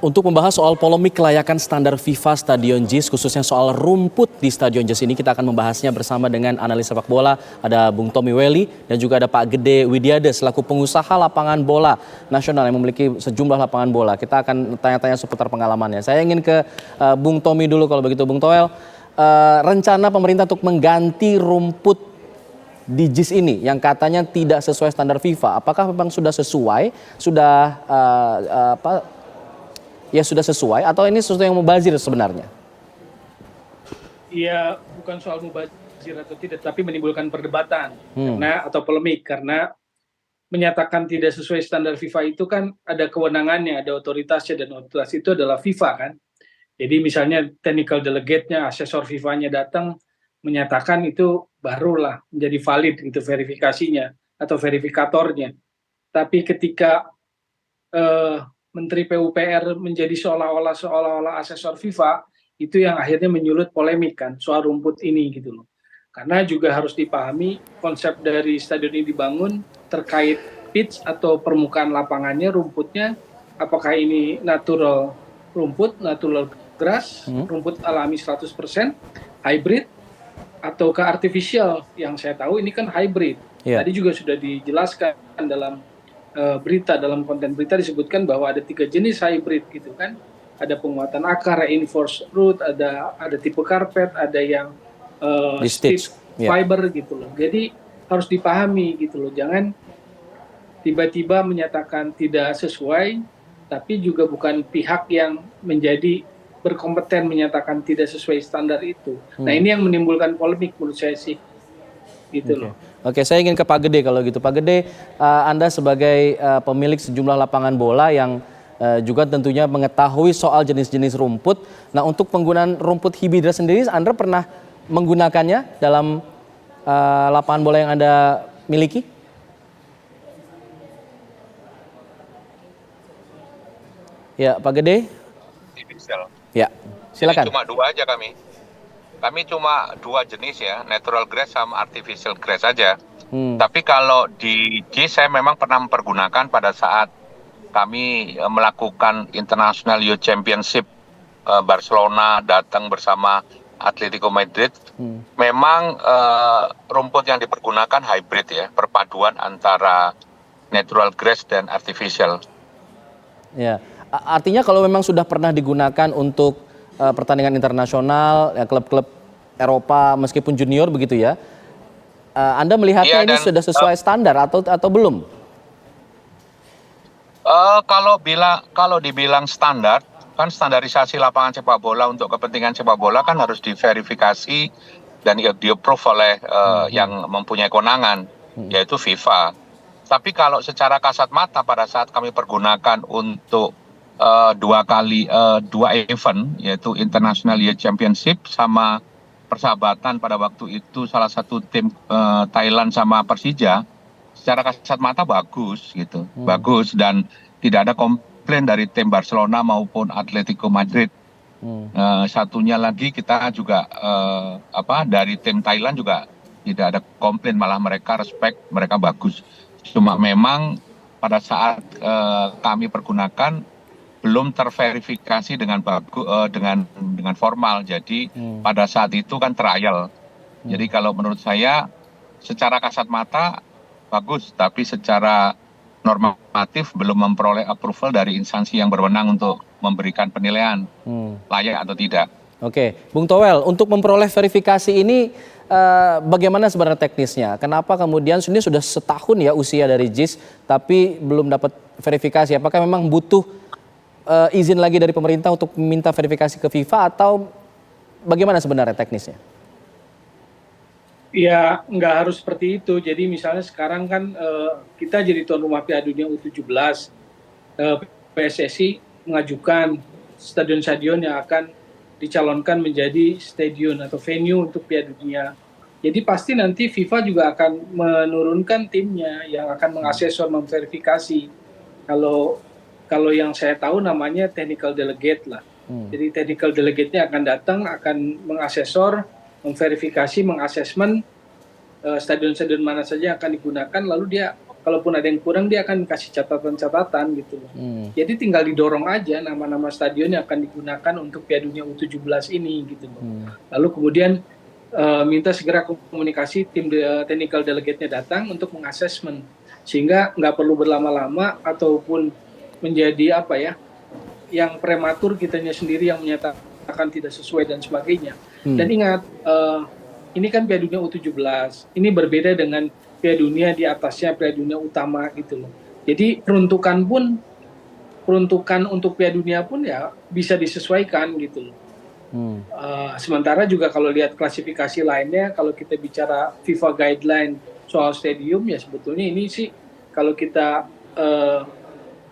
Untuk membahas soal polemik kelayakan standar FIFA Stadion JIS, khususnya soal rumput di Stadion JIS ini, kita akan membahasnya bersama dengan analis sepak bola. Ada Bung Tommy Welly dan juga ada Pak Gede Widiade selaku pengusaha lapangan bola nasional yang memiliki sejumlah lapangan bola. Kita akan tanya-tanya seputar pengalamannya. Saya ingin ke Bung Tommy dulu kalau begitu. Bung Toel, rencana pemerintah untuk mengganti rumput di JIS ini yang katanya tidak sesuai standar FIFA, apakah memang sudah sesuai, sudah sesuai atau ini sesuatu yang mubazir sebenarnya? Iya, bukan soal mubazir atau tidak, tapi menimbulkan perdebatan atau polemik karena menyatakan tidak sesuai standar FIFA itu kan ada kewenangannya, ada otoritasnya, dan otoritas itu adalah FIFA kan. Jadi misalnya technical delegate-nya, asesor FIFA-nya datang menyatakan itu barulah menjadi valid gitu verifikasinya atau verifikatornya. Tapi ketika Menteri PUPR menjadi seolah-olah asesor FIFA, itu yang akhirnya menyulut polemik kan soal rumput ini gitu loh. Karena juga harus dipahami konsep dari stadion ini dibangun terkait pitch atau permukaan lapangannya, rumputnya, apakah ini natural rumput, natural grass, rumput alami 100%, hybrid, atau ke artificial. Yang saya tahu ini kan hybrid. Tadi juga sudah dijelaskan dalam berita, dalam konten berita disebutkan bahwa ada 3 jenis hybrid gitu kan. Ada penguatan akar, reinforced root, ada tipe karpet, ada yang stitch fiber gitu loh. Jadi harus dipahami gitu loh. Jangan tiba-tiba menyatakan tidak sesuai, tapi juga bukan pihak yang menjadi berkompeten menyatakan tidak sesuai standar itu. Nah ini yang menimbulkan polemik menurut saya sih. Gitu loh. Oke, saya ingin ke Pak Gede kalau gitu. Pak Gede, Anda sebagai pemilik sejumlah lapangan bola yang juga tentunya mengetahui soal jenis-jenis rumput. Nah, untuk penggunaan rumput hibridra sendiri, Anda pernah menggunakannya dalam lapangan bola yang Anda miliki? Ya, Pak Gede. Ya, silakan. Cuma 2 aja kami. Kami cuma 2 jenis ya, natural grass sama artificial grass saja. Tapi kalau di JIS saya memang pernah mempergunakan pada saat kami melakukan International Youth Championship Barcelona datang bersama Atletico Madrid. Memang rumput yang dipergunakan hybrid ya, perpaduan antara natural grass dan artificial. Ya, artinya kalau memang sudah pernah digunakan untuk pertandingan internasional, ya, klub-klub Eropa meskipun junior begitu ya, Anda melihatnya ini sudah sesuai standar atau belum? Kalau dibilang standar, kan standarisasi lapangan sepak bola untuk kepentingan sepak bola kan harus diverifikasi dan di-approve oleh yang mempunyai kewenangan, yaitu FIFA. Tapi kalau secara kasat mata pada saat kami pergunakan untuk 2 event, yaitu International Youth Championship sama persahabatan pada waktu itu salah satu tim Thailand sama Persija, secara kasat mata bagus gitu, bagus dan tidak ada komplain dari tim Barcelona maupun Atletico Madrid. Satunya lagi kita juga dari tim Thailand juga tidak ada komplain, malah mereka respect, mereka bagus. Cuma memang pada saat kami pergunakan belum terverifikasi dengan dengan formal. Jadi pada saat itu kan trial. Jadi kalau menurut saya secara kasat mata bagus, tapi secara normatif belum memperoleh approval dari instansi yang berwenang untuk memberikan penilaian layak atau tidak. Oke, Bung Toel, untuk memperoleh verifikasi ini bagaimana sebenarnya teknisnya? Kenapa kemudian ini sudah setahun ya usia dari JIS tapi belum dapat verifikasi? Apakah memang butuh izin lagi dari pemerintah untuk meminta verifikasi ke FIFA atau bagaimana sebenarnya teknisnya? Ya, nggak harus seperti itu. Jadi misalnya sekarang kan kita jadi tuan rumah Piala Dunia U17, PSSI mengajukan stadion-stadion yang akan dicalonkan menjadi stadion atau venue untuk Piala Dunia. Jadi pasti nanti FIFA juga akan menurunkan timnya yang akan mengasesor, memverifikasi. Kalau yang saya tahu namanya technical delegate lah. Jadi technical delegate-nya akan datang, akan mengasesor, memverifikasi, mengasesmen stadion-stadion mana saja yang akan digunakan, lalu dia kalaupun ada yang kurang dia akan kasih catatan-catatan gitu loh. Jadi tinggal didorong aja nama-nama stadion yang akan digunakan untuk Piala Dunia U17 ini gitu loh. Lalu kemudian minta segera komunikasi tim technical delegate-nya datang untuk mengassessment, sehingga nggak perlu berlama-lama ataupun menjadi apa ya, yang prematur kitanya sendiri yang menyatakan tidak sesuai dan sebagainya. Dan ingat, ini kan Piala Dunia U17, ini berbeda dengan Piala Dunia di atasnya Piala Dunia utama gitu loh. Jadi peruntukan untuk Piala Dunia pun ya bisa disesuaikan gitu loh. Sementara juga kalau lihat klasifikasi lainnya, kalau kita bicara FIFA guideline soal stadium ya sebetulnya ini sih kalau kita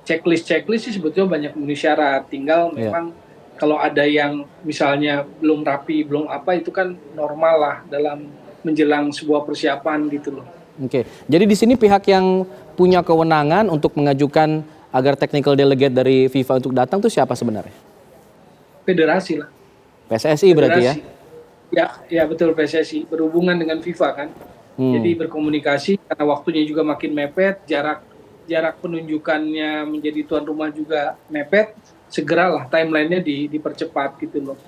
checklist sih sebetulnya banyak memenuhi syarat. Tinggal memang kalau ada yang misalnya belum rapi, belum apa, itu kan normal lah dalam menjelang sebuah persiapan gitu loh. Oke, jadi di sini pihak yang punya kewenangan untuk mengajukan agar technical delegate dari FIFA untuk datang tuh siapa sebenarnya? Federasi lah. PSSI berarti ya? Ya betul, PSSI berhubungan dengan FIFA kan. Jadi berkomunikasi karena waktunya juga makin mepet, jarak penunjukannya menjadi tuan rumah juga mepet, segeralah timelinenya dipercepat gitu loh.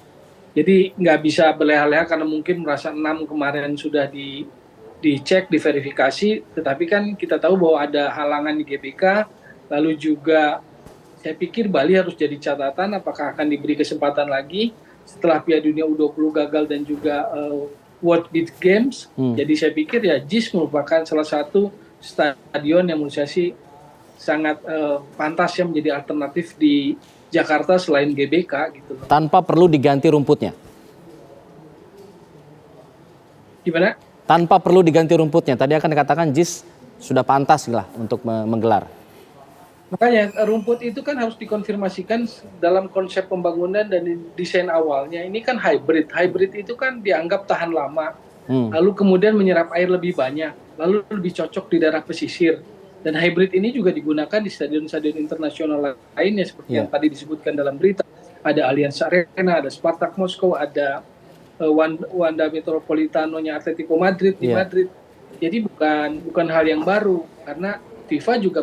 Jadi nggak bisa berleha-leha karena mungkin merasa 6 kemarin sudah dicek, diverifikasi, tetapi kan kita tahu bahwa ada halangan di GBK, lalu juga saya pikir Bali harus jadi catatan apakah akan diberi kesempatan lagi setelah Piala Dunia U20 gagal dan juga World Beach Games. Jadi saya pikir ya JIS merupakan salah satu stadion yang menurut saya sih sangat pantas ya menjadi alternatif di Jakarta selain GBK gitu loh. Tanpa perlu diganti rumputnya? Gimana? Tanpa perlu diganti rumputnya. Tadi akan dikatakan JIS sudah pantas lah untuk menggelar. Makanya rumput itu kan harus dikonfirmasikan dalam konsep pembangunan dan desain awalnya. Ini kan hybrid. Hybrid itu kan dianggap tahan lama. Lalu kemudian menyerap air lebih banyak. Lalu lebih cocok di daerah pesisir. Dan hybrid ini juga digunakan di stadion-stadion internasional lainnya seperti yang tadi disebutkan dalam berita. Ada Allianz Arena, ada Spartak Moskow, ada Wanda Metropolitano-nya Atletico Madrid di Madrid. Jadi bukan hal yang baru karena FIFA juga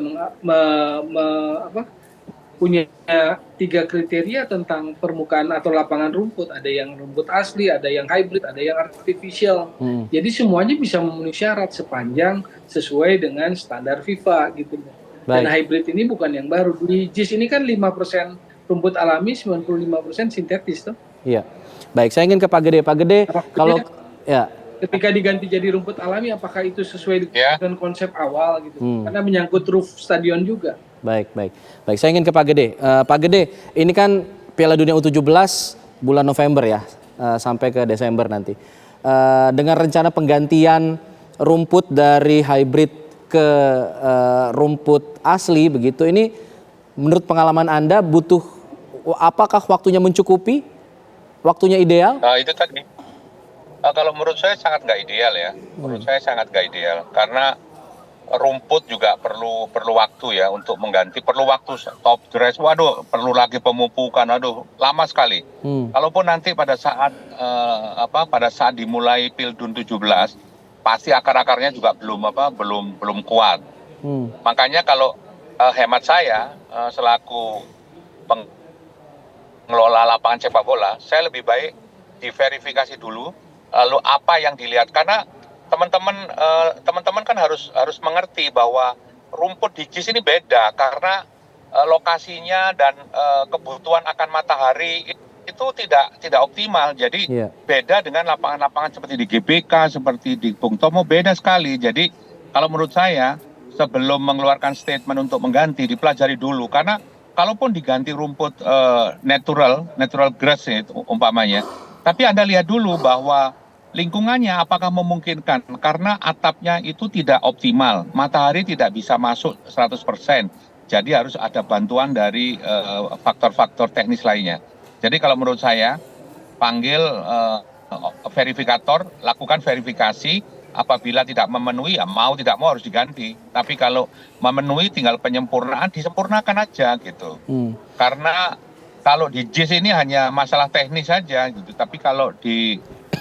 punya 3 kriteria tentang permukaan atau lapangan rumput. Ada yang rumput asli, ada yang hybrid, ada yang artificial. Jadi semuanya bisa memenuhi syarat sepanjang sesuai dengan standar FIFA gitu. Dan hybrid ini bukan yang baru. Di JIS ini kan 5% rumput alami, 95% sintetis tuh. Iya. Baik, saya ingin ke Pak Gede. Pak Gede, kalau ketika diganti jadi rumput alami, apakah itu sesuai dengan konsep awal gitu? Karena menyangkut roof stadion juga. Baik. Saya ingin ke Pak Gede. Pak Gede, ini kan Piala Dunia U17 bulan November ya, sampai ke Desember nanti. Dengan rencana penggantian rumput dari hybrid ke rumput asli begitu, ini menurut pengalaman Anda apakah waktunya mencukupi? Waktunya ideal? Itu tadi. Kalau menurut saya sangat nggak ideal ya. Menurut saya sangat nggak ideal karena rumput juga perlu waktu ya untuk mengganti, perlu waktu top dress, perlu lagi pemupukan, lama sekali. Kalaupun nanti pada saat dimulai Pildun 17 pasti akar-akarnya juga belum kuat. Makanya kalau hemat saya selaku pengelola lapangan sepak bola, saya lebih baik diverifikasi dulu lalu apa yang dilihat, karena teman-teman kan harus mengerti bahwa rumput di JIS ini beda karena lokasinya dan kebutuhan akan matahari itu tidak optimal. Jadi beda dengan lapangan-lapangan seperti di GBK, seperti di Bung Tomo, beda sekali. Jadi kalau menurut saya sebelum mengeluarkan statement untuk mengganti, dipelajari dulu, karena kalaupun diganti rumput natural grass itu umpamanya, tapi Anda lihat dulu bahwa lingkungannya apakah memungkinkan, karena atapnya itu tidak optimal, matahari tidak bisa masuk 100%, jadi harus ada bantuan dari faktor-faktor teknis lainnya. Jadi kalau menurut saya, panggil verifikator, lakukan verifikasi, apabila tidak memenuhi, ya mau tidak mau harus diganti. Tapi kalau memenuhi tinggal penyempurnaan, disempurnakan aja gitu. Karena kalau di JIS ini hanya masalah teknis saja gitu, tapi kalau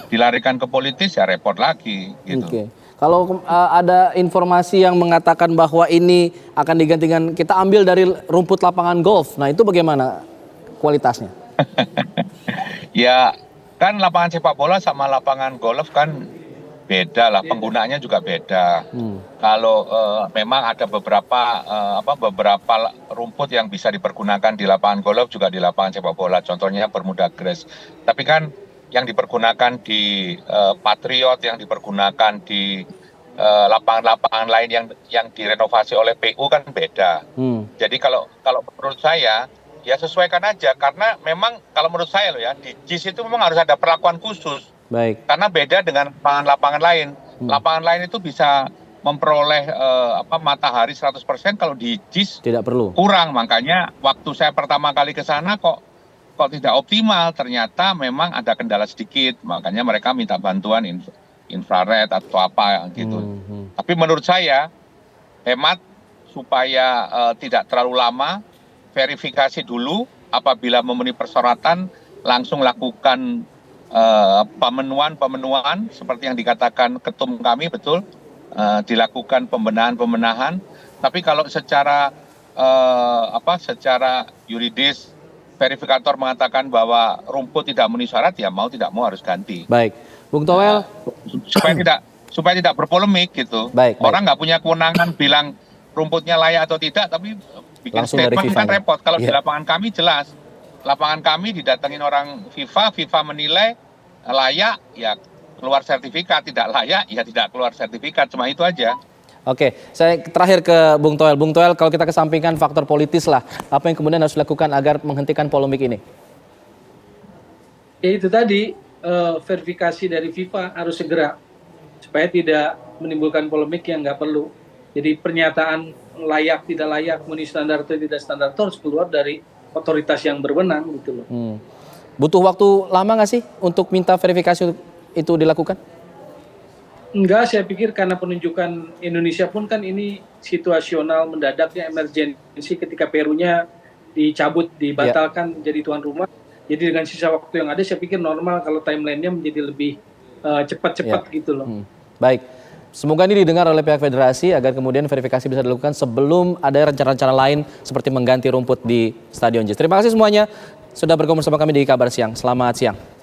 dilarikan ke politis ya repot lagi gitu. Kalau ada informasi yang mengatakan bahwa ini akan digantikan, kita ambil dari rumput lapangan golf. Nah itu bagaimana kualitasnya? Ya, kan lapangan sepak bola sama lapangan golf kan beda lah, penggunaannya juga beda. Kalau memang ada beberapa rumput yang bisa dipergunakan di lapangan golf juga di lapangan sepak bola, contohnya Bermuda Grass. Tapi kan yang dipergunakan di Patriot, yang dipergunakan di lapangan-lapangan lain yang direnovasi oleh PU kan beda. Jadi kalau menurut saya ya sesuaikan aja, karena memang kalau menurut saya loh ya, di JIS itu memang harus ada perlakuan khusus. Baik. Karena beda dengan lapangan lain. Lapangan lain itu bisa memperoleh matahari 100%, kalau di JIS Tidak perlu. kurang. Makanya waktu saya pertama kali ke sana kok tidak optimal. Ternyata memang ada kendala sedikit. Makanya mereka minta bantuan infrared atau apa gitu. Tapi menurut saya hemat supaya tidak terlalu lama, verifikasi dulu, apabila memenuhi persyaratan langsung lakukan pemenuhan seperti yang dikatakan ketum kami, betul, dilakukan pembenahan. Tapi kalau secara yuridis verifikator mengatakan bahwa rumput tidak memenuhi syarat, ya mau tidak mau harus ganti. Baik, Bung Toel. Supaya tidak berpolemik gitu. Baik. Orang nggak punya kewenangan bilang rumputnya layak atau tidak, tapi bikin Langsung dari statement kan FIFA-nya. repot. Kalau di Iya. lapangan kami jelas. Lapangan kami didatengin orang FIFA menilai layak, ya keluar sertifikat, tidak layak, ya tidak keluar sertifikat, cuma itu aja. Oke, saya terakhir ke Bung Toel. Bung Toel, kalau kita kesampingkan faktor politis lah, apa yang kemudian harus dilakukan agar menghentikan polemik ini? Ya itu tadi, verifikasi dari FIFA harus segera supaya tidak menimbulkan polemik yang nggak perlu. Jadi pernyataan layak tidak layak, memenuhi standar atau tidak standar itu harus keluar dari otoritas yang berwenang gitu loh. Butuh waktu lama nggak sih untuk minta verifikasi itu dilakukan? Enggak, saya pikir karena penunjukan Indonesia pun kan ini situasional, mendadaknya, emergensi ketika Perunya dicabut, dibatalkan jadi tuan rumah. Jadi dengan sisa waktu yang ada, saya pikir normal kalau timelinenya menjadi lebih cepat-cepat gitu loh. Baik, semoga ini didengar oleh pihak federasi agar kemudian verifikasi bisa dilakukan sebelum ada rencana-rencana lain seperti mengganti rumput di Stadion JIS. Terima kasih semuanya sudah bergabung bersama kami di Kabar Siang. Selamat siang.